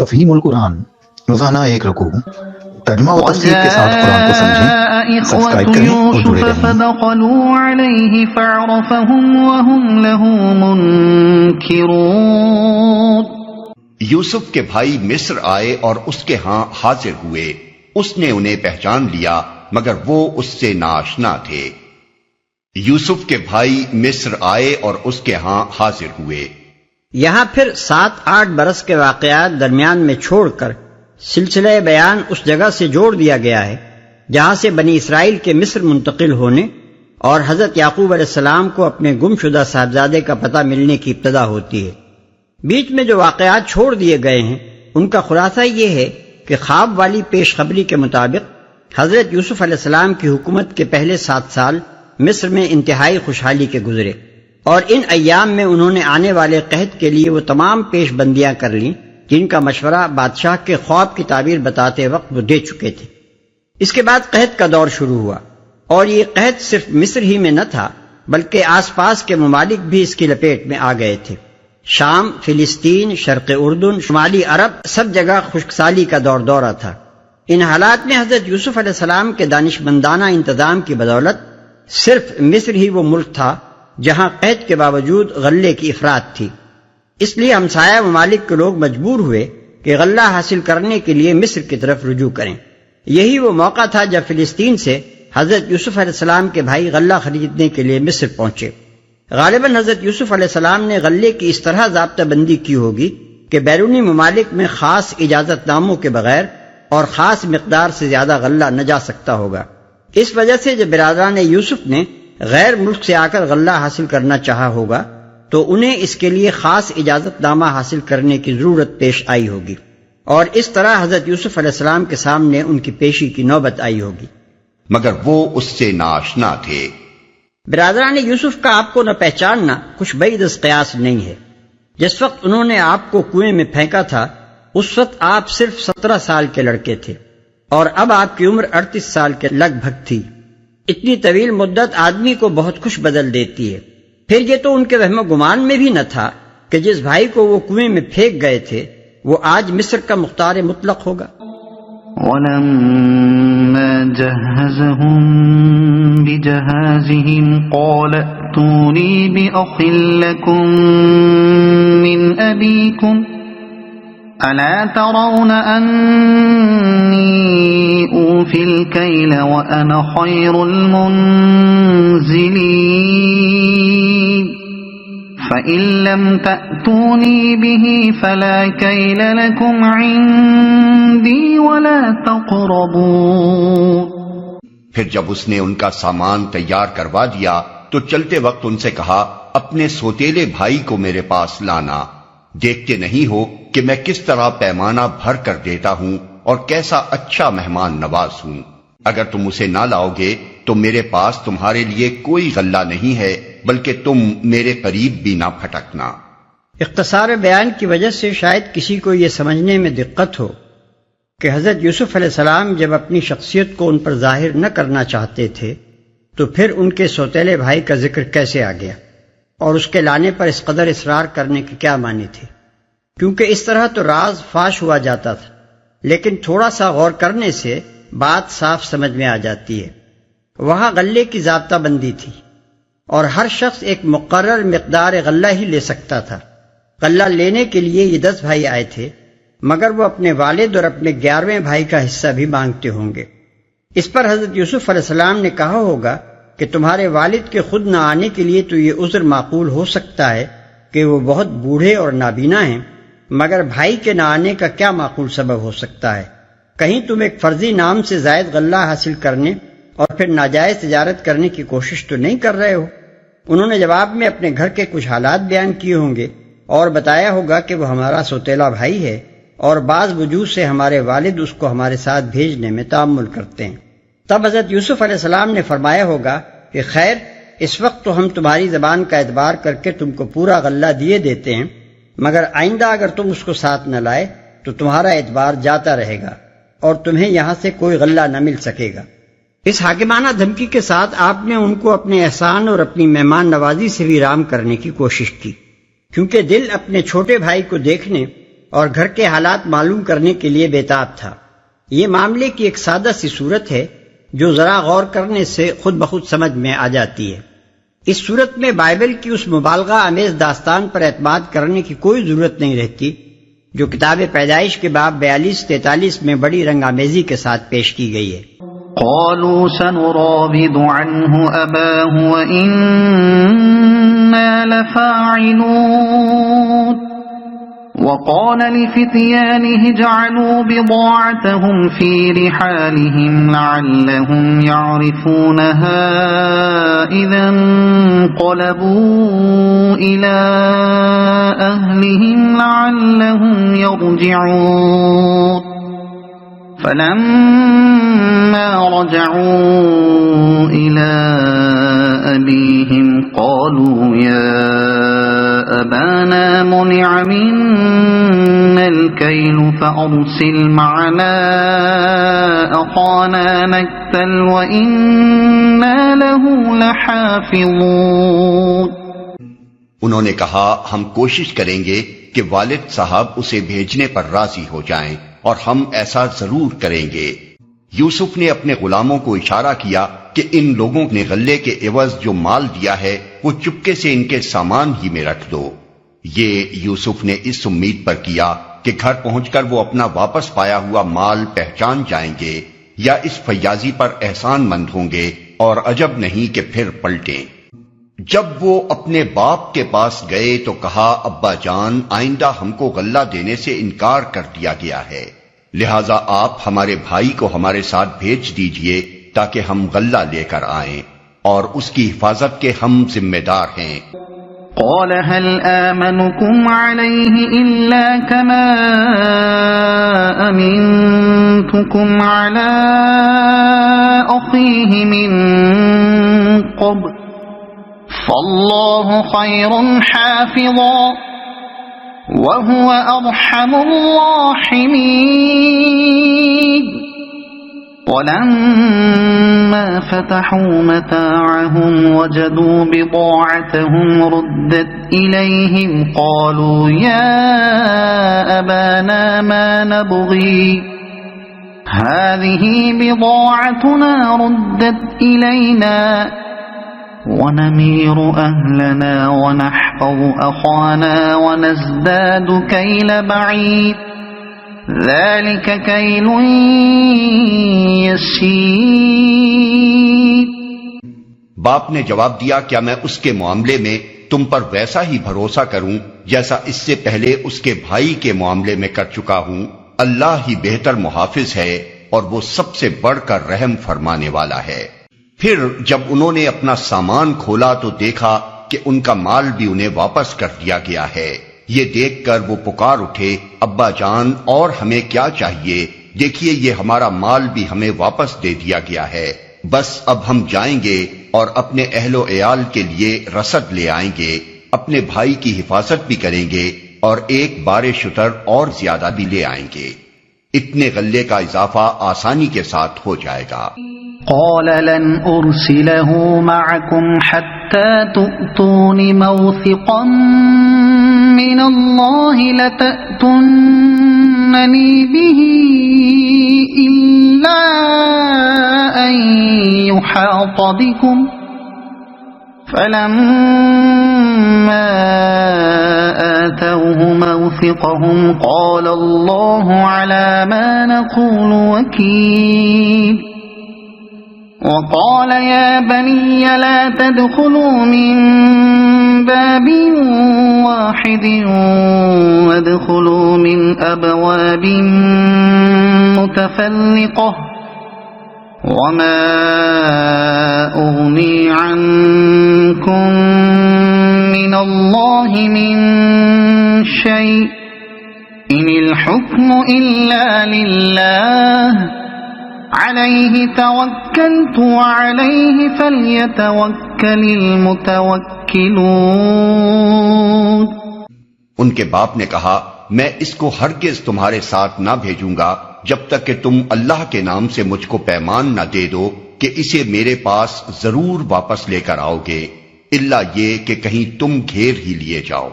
تفہیم القرآن، روزانہ ایک رکوع، ترجمہ و تفسیر کے ساتھ قرآن کو سمجھیں۔ سبسکرائب کریں اور جڑے رہیں۔ فدخلوا عليه فعرفهم وهم له منكرون۔ یوسف کے بھائی مصر آئے اور اس کے ہاں حاضر ہوئے، اس نے انہیں پہچان لیا مگر وہ اس سے ناآشنا تھے۔ یوسف کے بھائی مصر آئے اور اس کے ہاں حاضر ہوئے۔ یہاں پھر 7-8 برس کے واقعات درمیان میں چھوڑ کر سلسلہ بیان اس جگہ سے جوڑ دیا گیا ہے جہاں سے بنی اسرائیل کے مصر منتقل ہونے اور حضرت یعقوب علیہ السلام کو اپنے گم شدہ صاحبزادے کا پتہ ملنے کی ابتدا ہوتی ہے۔ بیچ میں جو واقعات چھوڑ دیے گئے ہیں ان کا خلاصہ یہ ہے کہ خواب والی پیش خبری کے مطابق حضرت یوسف علیہ السلام کی حکومت کے پہلے 7 سال مصر میں انتہائی خوشحالی کے گزرے، اور ان ایام میں انہوں نے آنے والے قحط کے لیے وہ تمام پیش بندیاں کر لیں جن کا مشورہ بادشاہ کے خواب کی تعبیر بتاتے وقت وہ دے چکے تھے۔ اس کے بعد قحط کا دور شروع ہوا، اور یہ قحط صرف مصر ہی میں نہ تھا بلکہ آس پاس کے ممالک بھی اس کی لپیٹ میں آ گئے تھے۔ شام، فلسطین، شرق اردن، شمالی عرب، سب جگہ خشک سالی کا دورہ تھا۔ ان حالات میں حضرت یوسف علیہ السلام کے دانشمندانہ انتظام کی بدولت صرف مصر ہی وہ ملک تھا جہاں قحط کے باوجود غلے کی افراط تھی۔ اس لیے ہمسایہ ممالک کے لوگ مجبور ہوئے کہ غلہ حاصل کرنے کے لیے مصر کی طرف رجوع کریں۔ یہی وہ موقع تھا جب فلسطین سے حضرت یوسف علیہ السلام کے بھائی غلہ خریدنے کے لیے مصر پہنچے۔ غالباً حضرت یوسف علیہ السلام نے غلے کی اس طرح ضابطہ بندی کی ہوگی کہ بیرونی ممالک میں خاص اجازت ناموں کے بغیر اور خاص مقدار سے زیادہ غلہ نہ جا سکتا ہوگا۔ اس وجہ سے جب برادران یوسف نے غیر ملک سے آ کر غلہ حاصل کرنا چاہا ہوگا تو انہیں اس کے لیے خاص اجازت نامہ حاصل کرنے کی ضرورت پیش آئی ہوگی، اور اس طرح حضرت یوسف علیہ السلام کے سامنے ان کی پیشی کی نوبت آئی ہوگی، مگر وہ اس سے ناآشنا تھے۔ برادران یوسف کا آپ کو نہ پہچاننا کچھ بعید از قیاس نہیں ہے۔ جس وقت انہوں نے آپ کو کنویں میں پھینکا تھا اس وقت آپ صرف 17 سال کے لڑکے تھے، اور اب آپ کی عمر 38 سال کے لگ بھگ تھی۔ اتنی طویل مدت آدمی کو بہت کچھ بدل دیتی ہے۔ پھر یہ تو ان کے وہم و گمان میں بھی نہ تھا کہ جس بھائی کو وہ کنویں میں پھینک گئے تھے وہ آج مصر کا مختار مطلق ہوگا۔ وَلَمَّا جَهَّزَهُم بِجَهَازِهِمْ قَالَ ائْتُونِي بِأَخٍ لَّكُم مِّنْ أَبِيكُمْ أَلَا تَرَوْنَ أَنِّي أُوفِي الْكَيْلَ وَأَنَا خَيْرُ الْمُنزِلِينَ فَإِن لَّمْ تَأْتُونِي بِهِ فَلَا كَيْلَ لَكُمْ عِندِي وَلَا تَقْرَبُونِ۔ پھر جب اس نے ان کا سامان تیار کروا دیا تو چلتے وقت ان سے کہا، اپنے سوتیلے بھائی کو میرے پاس لانا، دیکھتے نہیں ہو کہ میں کس طرح پیمانہ بھر کر دیتا ہوں اور کیسا اچھا مہمان نواز ہوں۔ اگر تم اسے نہ لاؤ گے تو میرے پاس تمہارے لیے کوئی غلہ نہیں ہے، بلکہ تم میرے قریب بھی نہ پھٹکنا۔ اختصار بیان کی وجہ سے شاید کسی کو یہ سمجھنے میں دقت ہو کہ حضرت یوسف علیہ السلام جب اپنی شخصیت کو ان پر ظاہر نہ کرنا چاہتے تھے تو پھر ان کے سوتیلے بھائی کا ذکر کیسے آ گیا، اور اس کے لانے پر اس قدر اصرار کرنے کے کیا معنی تھے؟ کیونکہ اس طرح تو راز فاش ہوا جاتا تھا، لیکن تھوڑا سا غور کرنے سے بات صاف سمجھ میں آ جاتی ہے۔ وہاں غلے کی ضابطہ بندی تھی اور ہر شخص ایک مقرر مقدار غلہ ہی لے سکتا تھا۔ غلہ لینے کے لیے یہ 10 بھائی آئے تھے، مگر وہ اپنے والد اور اپنے 11ویں بھائی کا حصہ بھی مانگتے ہوں گے۔ اس پر حضرت یوسف علیہ السلام نے کہا ہوگا کہ تمہارے والد کے خود نہ آنے کے لیے تو یہ عذر معقول ہو سکتا ہے کہ وہ بہت بوڑھے اور نابینا ہیں، مگر بھائی کے نہ آنے کا کیا معقول سبب ہو سکتا ہے؟ کہیں تم ایک فرضی نام سے زائد غلہ حاصل کرنے اور پھر ناجائز تجارت کرنے کی کوشش تو نہیں کر رہے ہو؟ انہوں نے جواب میں اپنے گھر کے کچھ حالات بیان کیے ہوں گے اور بتایا ہوگا کہ وہ ہمارا سوتیلا بھائی ہے اور بعض وجوہ سے ہمارے والد اس کو ہمارے ساتھ بھیجنے میں تعمل کرتے ہیں۔ تب حضرت یوسف علیہ السلام نے فرمایا ہوگا کہ خیر، اس وقت تو ہم تمہاری زبان کا اعتبار کر کے تم کو پورا غلہ دیے دیتے ہیں، مگر آئندہ اگر تم اس کو ساتھ نہ لائے تو تمہارا اعتبار جاتا رہے گا اور تمہیں یہاں سے کوئی غلہ نہ مل سکے گا۔ اس حاکمانہ دھمکی کے ساتھ آپ نے ان کو اپنے احسان اور اپنی مہمان نوازی سے بھی رام کرنے کی کوشش کی، کیونکہ دل اپنے چھوٹے بھائی کو دیکھنے اور گھر کے حالات معلوم کرنے کے لیے بےتاب تھا۔ یہ معاملے کی ایک سادہ سی صورت ہے جو ذرا غور کرنے سے خود بخود سمجھ میں آ جاتی ہے۔ اس صورت میں بائبل کی اس مبالغہ آمیز داستان پر اعتماد کرنے کی کوئی ضرورت نہیں رہتی جو کتاب پیدائش کے باب 42-43 میں بڑی رنگ آمیزی کے ساتھ پیش کی گئی ہے۔ قالوا سنراود عنه أباه وإنا لفاعلون وقال لفتيانه اجعلوا بضاعتهم في رحالهم لعلهم يعرفونها إذا انقلبوا إلى أهلهم لعلهم يرجعون فلما رجعوا إلى أبيهم قالوا يا أبانا منع منا الكيل فأرسل معنا أخانا نكتل وإنا له لحافظون۔ انہوں نے کہا ہم کوشش کریں گے کہ والد صاحب اسے بھیجنے پر راضی ہو جائیں، اور ہم ایسا ضرور کریں گے۔ یوسف نے اپنے غلاموں کو اشارہ کیا کہ ان لوگوں نے غلے کے عوض جو مال دیا ہے وہ چپکے سے ان کے سامان ہی میں رکھ دو۔ یہ یوسف نے اس امید پر کیا کہ گھر پہنچ کر وہ اپنا واپس پایا ہوا مال پہچان جائیں گے یا اس فیاضی پر احسان مند ہوں گے، اور عجب نہیں کہ پھر پلٹیں۔ جب وہ اپنے باپ کے پاس گئے تو کہا ابا جان آئندہ ہم کو غلہ دینے سے انکار کر دیا گیا ہے، لہذا آپ ہمارے بھائی کو ہمارے ساتھ بھیج دیجئے تاکہ ہم غلہ لے کر آئیں، اور اس کی حفاظت کے ہم ذمہ دار ہیں۔ قال هل آمنكم عليه إلا كما أمنتكم على أخيه من قبل فالله خير حافظا وهو أرحم الراحمين۔ ولما فتحوا متاعهم وجدوا بضاعتهم ردت إليهم قالوا يا أبانا ما نبغي هذه بضاعتنا ردت إلينا ونمير أهلنا ونحفظ أخانا ونزداد كيل بعيد ذلك كيل يسير۔ باپ نے جواب دیا کیا میں اس کے معاملے میں تم پر ویسا ہی بھروسہ کروں جیسا اس سے پہلے اس کے بھائی کے معاملے میں کر چکا ہوں؟ اللہ ہی بہتر محافظ ہے اور وہ سب سے بڑھ کر رحم فرمانے والا ہے۔ پھر جب انہوں نے اپنا سامان کھولا تو دیکھا کہ ان کا مال بھی انہیں واپس کر دیا گیا ہے۔ یہ دیکھ کر وہ پکار اٹھے ابا جان اور ہمیں کیا چاہیے، دیکھیے یہ ہمارا مال بھی ہمیں واپس دے دیا گیا ہے، بس اب ہم جائیں گے اور اپنے اہل و عیال کے لیے رسد لے آئیں گے، اپنے بھائی کی حفاظت بھی کریں گے اور ایک بار شتر اور زیادہ بھی لے آئیں گے، اتنے غلے کا اضافہ آسانی کے ساتھ ہو جائے گا۔ قال لن أرسله معكم حتى تؤتون موثقا من الله لتأتونني به إلا أن يحاط بكم فلما آتوه موثقهم قال الله على ما نقول وكيل وقال يا بني لا تدخلوا من باب واحد وادخلوا من أبواب متفرقة وما أغني عنكم من الله من شيء إن الحكم إلا لله عليه توكلت وعليه فليتوكل المتوكلون۔ ان کے باپ نے کہا میں اس کو ہرگز تمہارے ساتھ نہ بھیجوں گا جب تک کہ تم اللہ کے نام سے مجھ کو پیمان نہ دے دو کہ اسے میرے پاس ضرور واپس لے کر آؤ گے، الا یہ کہ کہیں تم گھیر ہی لیے جاؤ۔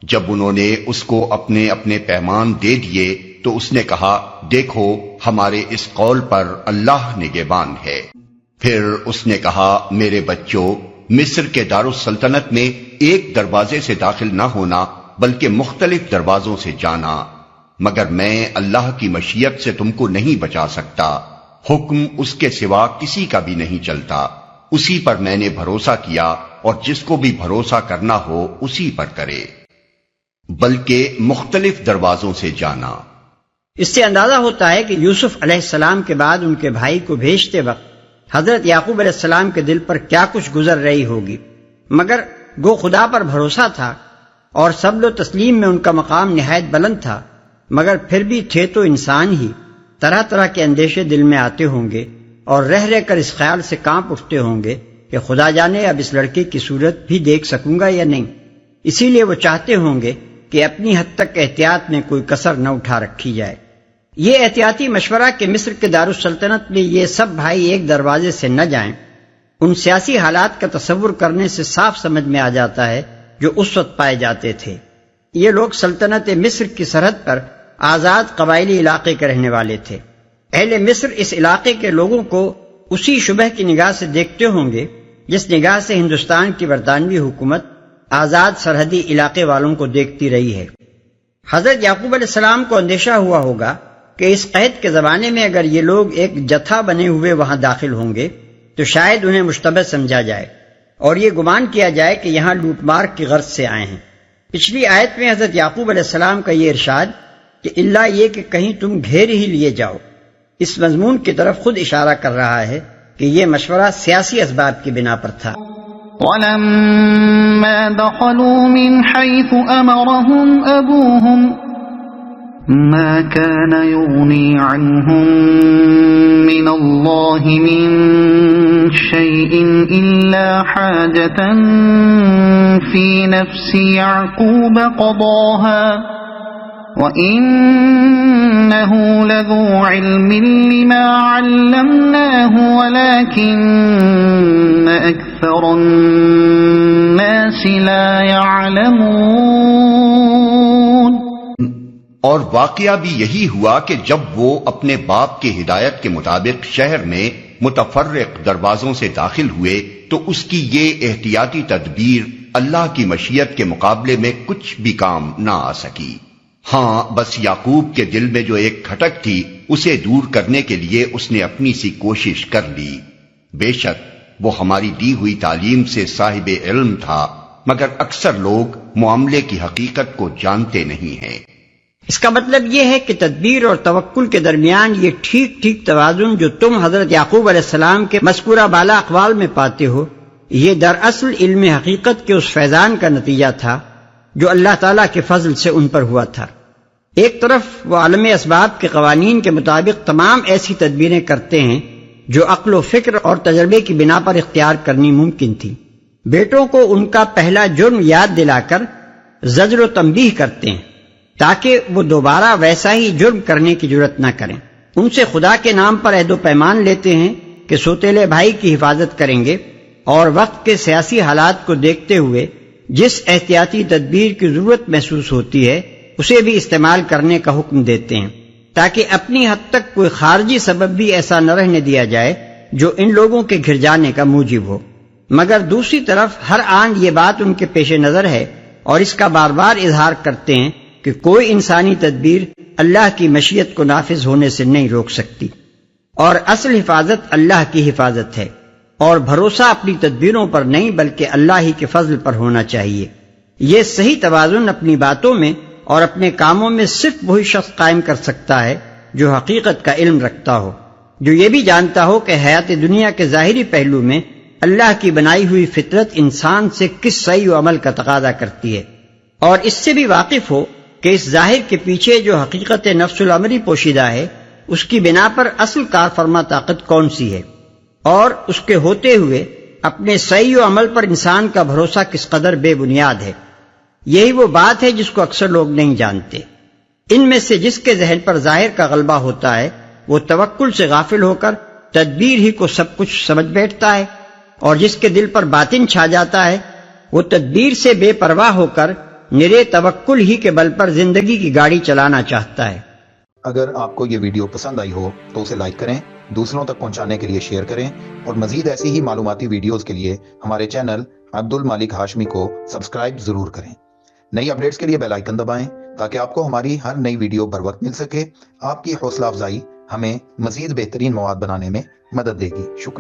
جب انہوں نے اس کو اپنے اپنے پیمان دے دیے تو اس نے کہا دیکھو ہمارے اس قول پر اللہ نگہبان ہے۔ پھر اس نے کہا میرے بچوں، مصر کے دارالسلطنت میں ایک دروازے سے داخل نہ ہونا بلکہ مختلف دروازوں سے جانا، مگر میں اللہ کی مشیت سے تم کو نہیں بچا سکتا، حکم اس کے سوا کسی کا بھی نہیں چلتا، اسی پر میں نے بھروسہ کیا اور جس کو بھی بھروسہ کرنا ہو اسی پر کرے، بلکہ مختلف دروازوں سے جانا۔ اس سے اندازہ ہوتا ہے کہ یوسف علیہ السلام کے بعد ان کے بھائی کو بھیجتے وقت حضرت یعقوب علیہ السلام کے دل پر کیا کچھ گزر رہی ہوگی، مگر گو خدا پر بھروسہ تھا اور صبر و تسلیم میں ان کا مقام نہایت بلند تھا، مگر پھر بھی تھے تو انسان ہی، طرح طرح کے اندیشے دل میں آتے ہوں گے اور رہ رہ کر اس خیال سے کانپ اٹھتے ہوں گے کہ خدا جانے اب اس لڑکے کی صورت بھی دیکھ سکوں گا یا نہیں، اسی لیے وہ چاہتے ہوں گے کہ اپنی حد تک احتیاط میں کوئی کسر نہ اٹھا رکھی جائے۔ یہ احتیاطی مشورہ کہ مصر کے دارالسلطنت میں یہ سب بھائی ایک دروازے سے نہ جائیں، ان سیاسی حالات کا تصور کرنے سے صاف سمجھ میں آ جاتا ہے جو اس وقت پائے جاتے تھے۔ یہ لوگ سلطنت مصر کی سرحد پر آزاد قبائلی علاقے کے رہنے والے تھے۔ اہل مصر اس علاقے کے لوگوں کو اسی شبہ کی نگاہ سے دیکھتے ہوں گے جس نگاہ سے ہندوستان کی برطانوی حکومت آزاد سرحدی علاقے والوں کو دیکھتی رہی ہے۔ حضرت یعقوب علیہ السلام کو اندیشہ ہوا ہوگا کہ اس قحط کے زمانے میں اگر یہ لوگ ایک جتھا بنے ہوئے وہاں داخل ہوں گے تو شاید انہیں مشتبہ سمجھا جائے اور یہ گمان کیا جائے کہ یہاں لوٹ مار کی غرض سے آئے ہیں۔ پچھلی آیت میں حضرت یعقوب علیہ السلام کا یہ ارشاد کہ اللہ یہ کہ کہیں تم گھیر ہی لیے جاؤ، اس مضمون کی طرف خود اشارہ کر رہا ہے کہ یہ مشورہ سیاسی اسباب کی بنا پر تھا۔ وَلَمَّا دَخَلُوا مِنْ حَيْثُ أَمَرَهُمْ أَبُوهُمْ مَا كَانَ يُغْنِي عَنْهُمْ مِنَ اللَّهِ مِنْ شَيْءٍ إِلَّا حَاجَةً فِي نَفْسِ يَعْقُوبَ قَضَاهَا وَإِنَّهُ لَذُو عِلْمٍ لِمَا عَلَّمْنَاهُ وَلَكِنَّ أَكْثَرَ النَّاسِ لَا يَعْلَمُونَ۔ اور واقعہ بھی یہی ہوا کہ جب وہ اپنے باپ کی ہدایت کے مطابق شہر میں متفرق دروازوں سے داخل ہوئے تو اس کی یہ احتیاطی تدبیر اللہ کی مشیت کے مقابلے میں کچھ بھی کام نہ آ سکی۔ ہاں بس یعقوب کے دل میں جو ایک کھٹک تھی اسے دور کرنے کے لیے اس نے اپنی سی کوشش کر لی۔ بے شک وہ ہماری دی ہوئی تعلیم سے صاحب علم تھا، مگر اکثر لوگ معاملے کی حقیقت کو جانتے نہیں ہیں۔ اس کا مطلب یہ ہے کہ تدبیر اور توکل کے درمیان یہ ٹھیک ٹھیک توازن جو تم حضرت یعقوب علیہ السلام کے مذکورہ بالا اقوال میں پاتے ہو، یہ دراصل علم حقیقت کے اس فیضان کا نتیجہ تھا جو اللہ تعالیٰ کے فضل سے ان پر ہوا تھا۔ ایک طرف وہ عالم اسباب کے قوانین کے مطابق تمام ایسی تدبیریں کرتے ہیں جو عقل و فکر اور تجربے کی بنا پر اختیار کرنی ممکن تھی۔ بیٹوں کو ان کا پہلا جرم یاد دلا کر زجر و تنبیہ کرتے ہیں تاکہ وہ دوبارہ ویسا ہی جرم کرنے کی جرت نہ کریں۔ ان سے خدا کے نام پر عہد و پیمان لیتے ہیں کہ سوتیلے بھائی کی حفاظت کریں گے اور وقت کے سیاسی حالات کو دیکھتے ہوئے جس احتیاطی تدبیر کی ضرورت محسوس ہوتی ہے اسے بھی استعمال کرنے کا حکم دیتے ہیں تاکہ اپنی حد تک کوئی خارجی سبب بھی ایسا نہ رہنے دیا جائے جو ان لوگوں کے گھر جانے کا موجب ہو۔ مگر دوسری طرف ہر آن یہ بات ان کے پیش نظر ہے اور اس کا بار بار اظہار کرتے ہیں کہ کوئی انسانی تدبیر اللہ کی مشیت کو نافذ ہونے سے نہیں روک سکتی، اور اصل حفاظت اللہ کی حفاظت ہے، اور بھروسہ اپنی تدبیروں پر نہیں بلکہ اللہ ہی کے فضل پر ہونا چاہیے۔ یہ صحیح توازن اپنی باتوں میں اور اپنے کاموں میں صرف وہی شخص قائم کر سکتا ہے جو حقیقت کا علم رکھتا ہو، جو یہ بھی جانتا ہو کہ حیات دنیا کے ظاہری پہلو میں اللہ کی بنائی ہوئی فطرت انسان سے کس سعی و عمل کا تقاضا کرتی ہے، اور اس سے بھی واقف ہو کہ اس ظاہر کے پیچھے جو حقیقت نفس الامری پوشیدہ ہے اس کی بنا پر اصل کار فرما طاقت کون سی ہے، اور اس کے ہوتے ہوئے اپنے سعی و عمل پر انسان کا بھروسہ کس قدر بے بنیاد ہے۔ یہی وہ بات ہے جس کو اکثر لوگ نہیں جانتے۔ ان میں سے جس کے ذہن پر ظاہر کا غلبہ ہوتا ہے وہ توکل سے غافل ہو کر تدبیر ہی کو سب کچھ سمجھ بیٹھتا ہے، اور جس کے دل پر باطن چھا جاتا ہے وہ تدبیر سے بے پرواہ ہو کر نرے توکل ہی کے بل پر زندگی کی گاڑی چلانا چاہتا ہے۔ اگر آپ کو یہ ویڈیو پسند آئی ہو تو اسے لائک کریں، دوسروں تک پہنچانے کے لیے شیئر کریں، اور مزید ایسی ہی معلوماتی ویڈیوز کے لیے ہمارے چینل عبد المالک ہاشمی کو سبسکرائب ضرور کریں۔ نئی اپڈیٹس کے لیے بیل آئیکن دبائیں تاکہ آپ کو ہماری ہر نئی ویڈیو بر وقت مل سکے۔ آپ کی حوصلہ افزائی ہمیں مزید بہترین مواد بنانے میں مدد دے گی۔ شکریہ۔